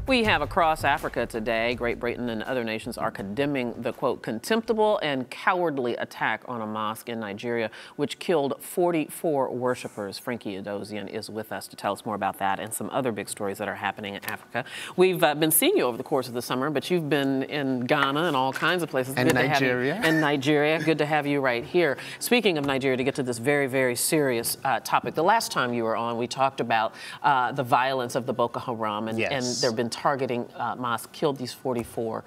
We have across Africa today. Great Britain and other nations are condemning the, quote, contemptible and cowardly attack on a mosque in Nigeria, which killed 44 worshipers. Frankie Adosian is with us to tell us more about that and some other big stories that are happening in Africa. We've been seeing you over the course of the summer, but you've been in Ghana and all kinds of places. And Nigeria. And Nigeria. Good to have you right here. Speaking of Nigeria, to get to this very, very serious topic, the last time you were on, we talked about the violence of the Boko Haram, and, yes. and there have been targeting mosques, killed these 44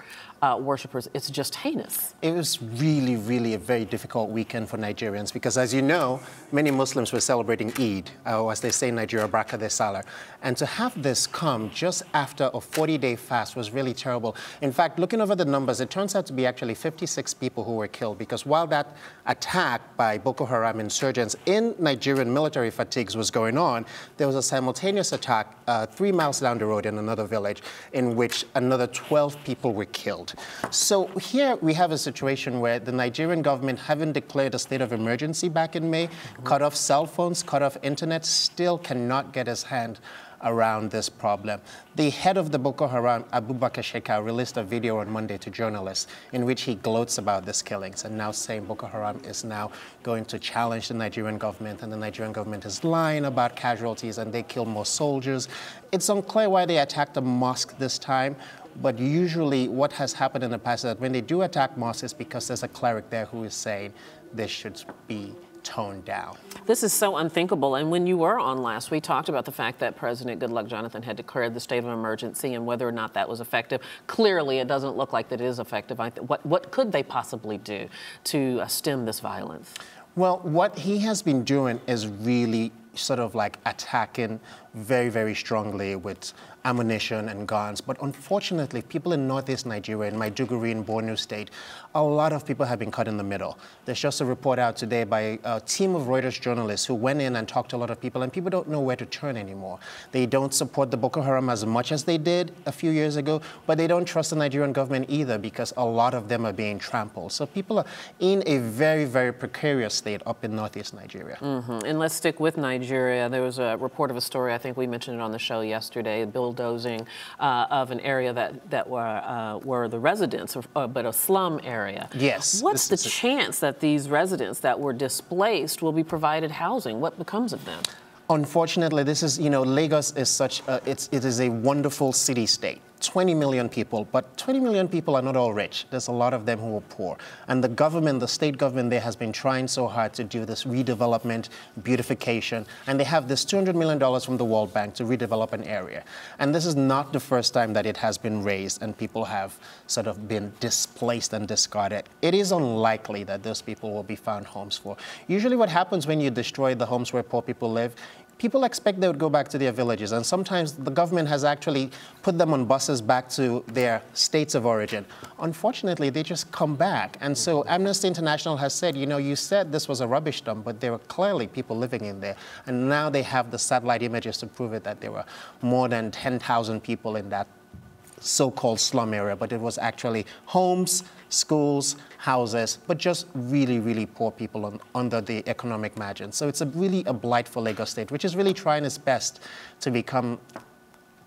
worshipers. It's just heinous. It was really, really a very difficult weekend for Nigerians because, as you know, many Muslims were celebrating Eid, or as they say in Nigeria, Barka de Salah. And to have this come just after a 40-day fast was really terrible. In fact, looking over the numbers, it turns out to be actually 56 people who were killed because while that attack by Boko Haram insurgents in Nigerian military fatigues was going on, there was a simultaneous attack 3 miles down the road in another village in which another 12 people were killed. So here we have a situation where the Nigerian government, having declared a state of emergency back in May, cut off cell phones, cut off internet, still cannot get his hand around this problem. The head of the Boko Haram, Abubakar Shekau, released a video on Monday to journalists in which he gloats about these killings and now saying Boko Haram is now going to challenge the Nigerian government and the Nigerian government is lying about casualties and they kill more soldiers. It's unclear why they attacked a mosque this time, but usually what has happened in the past is that when they do attack mosques, it's because there's a cleric there who is saying this should be toned down. This is so unthinkable. And when you were on last, we talked about the fact that President Goodluck Jonathan had declared the state of emergency and whether or not that was effective. Clearly, it doesn't look like that it is effective. What could they possibly do to stem this violence? Well, what he has been doing is really sort of like attacking very, very strongly with ammunition and guns. But unfortunately, people in northeast Nigeria, in Maiduguri in Borno State, a lot of people have been cut in the middle. There's just a report out today by a team of Reuters journalists who went in and talked to a lot of people, and people don't know where to turn anymore. They don't support the Boko Haram as much as they did a few years ago, but they don't trust the Nigerian government either because a lot of them are being trampled. So people are in a very, very precarious state up in northeast Nigeria. And let's stick with Nigeria. There was a report of a story, I think we mentioned it on the show yesterday, bulldozing of an area that were the residents, but a slum area. Yes. What's the chance that these residents that were displaced will be provided housing? What becomes of them? Unfortunately, this is, Lagos is such, it is a wonderful city-state. 20 million people, but 20 million people are not all rich. There's a lot of them who are poor. And the government, the state government there has been trying so hard to do this redevelopment, beautification, and they have this $200 million from the World Bank to redevelop an area. And this is not the first time that it has been raised and people have sort of been displaced and discarded. It is unlikely that those people will be found homes for. Usually what happens when you destroy the homes where poor people live, people expect they would go back to their villages, and sometimes the government has actually put them on buses back to their states of origin. Unfortunately, they just come back. And so Amnesty International has said, you said this was a rubbish dump, but there were clearly people living in there. And now they have the satellite images to prove it that there were more than 10,000 people in that so-called slum area, but it was actually homes, schools, houses, but just really, really poor people under the economic margin. So it's really a blight for Lagos State, which is really trying its best to become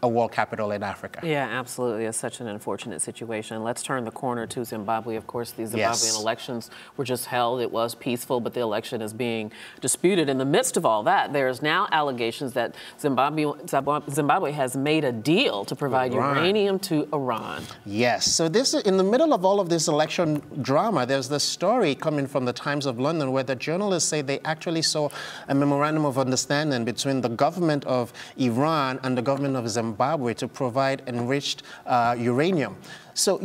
a world capital in Africa. Yeah, absolutely. It's such an unfortunate situation. Let's turn the corner to Zimbabwe. Of course, the Zimbabwean elections were just held. It was peaceful, but the election is being disputed. In the midst of all that, there's now allegations that Zimbabwe has made a deal to provide uranium to Iran. Yes. So this, in the middle of all of this election drama, there's this story coming from the Times of London where the journalists say they actually saw a memorandum of understanding between the government of Iran and the government of Zimbabwe to provide enriched uranium. So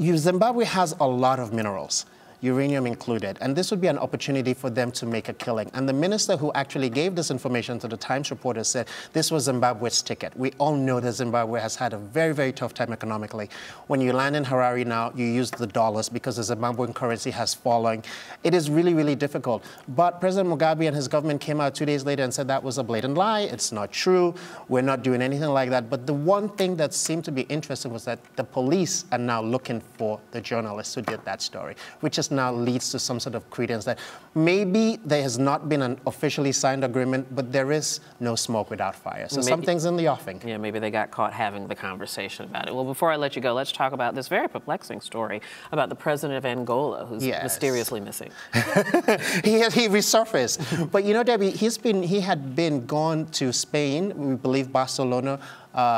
Zimbabwe has a lot of minerals, uranium included, and this would be an opportunity for them to make a killing. And the minister who actually gave this information to the Times reporter said this was Zimbabwe's ticket. We all know that Zimbabwe has had a very, very tough time economically. When you land in Harare now, you use the dollars because the Zimbabwean currency has fallen. It is really, really difficult. But President Mugabe and his government came out 2 days later and said that was a blatant lie. It's not true. We're not doing anything like that. But the one thing that seemed to be interesting was that the police are now looking for the journalists who did that story, which is now leads to some sort of credence that maybe there has not been an officially signed agreement, but there is no smoke without fire. So something's in the offing. Yeah, maybe they got caught having the conversation about it. Well, before I let you go, let's talk about this very perplexing story about the president of Angola, who's mysteriously missing. he resurfaced. But you know, Debbie, he had been gone to Spain, we believe Barcelona,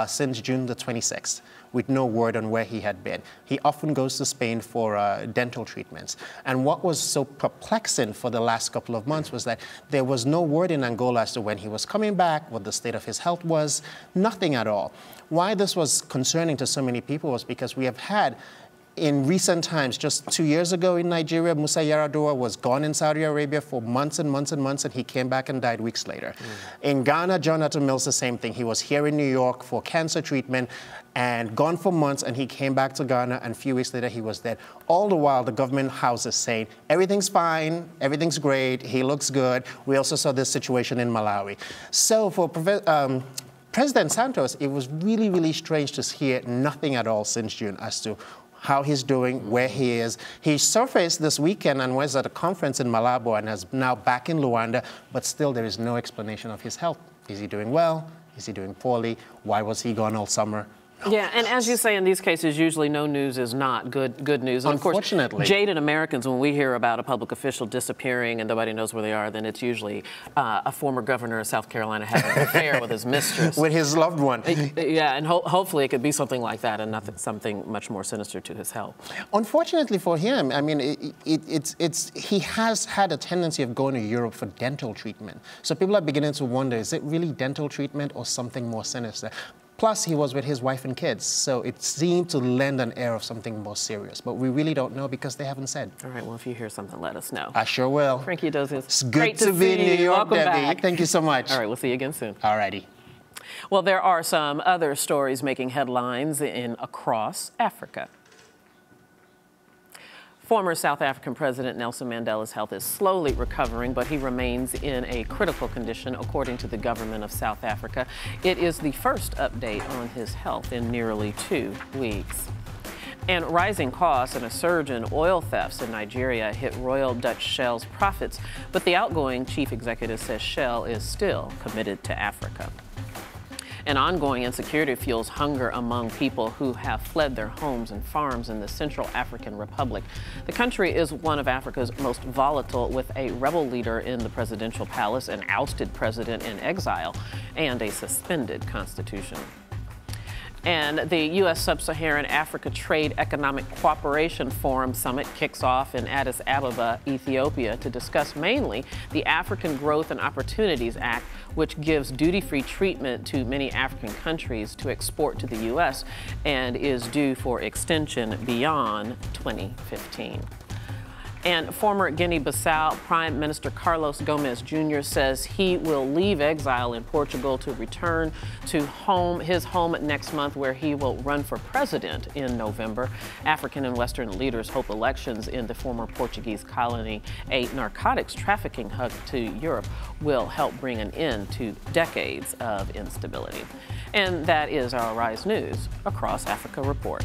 since June the 26th. With no word on where he had been. He often goes to Spain for dental treatments. And what was so perplexing for the last couple of months was that there was no word in Angola as to when he was coming back, what the state of his health was, nothing at all. Why this was concerning to so many people was because we have had in recent times, just 2 years ago in Nigeria, Musa Yar'Adua was gone in Saudi Arabia for months and months and months, and he came back and died weeks later. In Ghana, Jonathan Mills, the same thing. He was here in New York for cancer treatment and gone for months, and he came back to Ghana, and a few weeks later he was dead. All the while, the government house is saying, everything's fine, everything's great, he looks good. We also saw this situation in Malawi. So for President Santos, it was really, really strange to hear nothing at all since June as to how he's doing, where he is. He surfaced this weekend and was at a conference in Malabo and is now back in Luanda, but still there is no explanation of his health. Is he doing well? Is he doing poorly? Why was he gone all summer? Yeah, and as you say, in these cases, usually no news is not good news. And unfortunately. Of course, jaded Americans, when we hear about a public official disappearing and nobody knows where they are, then it's usually a former governor of South Carolina having an affair with his mistress. With his loved one. Yeah, and hopefully it could be something like that and not something much more sinister to his health. Unfortunately for him, I mean, he has had a tendency of going to Europe for dental treatment. So people are beginning to wonder, is it really dental treatment or something more sinister? Plus, he was with his wife and kids, so it seemed to lend an air of something more serious. But we really don't know because they haven't said. All right, well, if you hear something, let us know. I sure will. Frankie Edozian. It's good to be in New York, Welcome Debbie. back. Thank you so much. All right, we'll see you again soon. All righty. Well, there are some other stories making headlines across Africa. Former South African President Nelson Mandela's health is slowly recovering, but he remains in a critical condition, according to the government of South Africa. It is the first update on his health in nearly 2 weeks. And rising costs and a surge in oil thefts in Nigeria hit Royal Dutch Shell's profits, but the outgoing chief executive says Shell is still committed to Africa. And ongoing insecurity fuels hunger among people who have fled their homes and farms in the Central African Republic. The country is one of Africa's most volatile, with a rebel leader in the presidential palace, an ousted president in exile, and a suspended constitution. And the U.S. Sub-Saharan Africa Trade Economic Cooperation Forum Summit kicks off in Addis Ababa, Ethiopia, to discuss mainly the African Growth and Opportunities Act, which gives duty-free treatment to many African countries to export to the U.S. and is due for extension beyond 2015. And former Guinea-Bissau Prime Minister Carlos Gomes Jr. says he will leave exile in Portugal to return to his home next month, where he will run for president in November. African and Western leaders hope elections in the former Portuguese colony, a narcotics trafficking hub to Europe, will help bring an end to decades of instability. And that is our Rise News Across Africa report.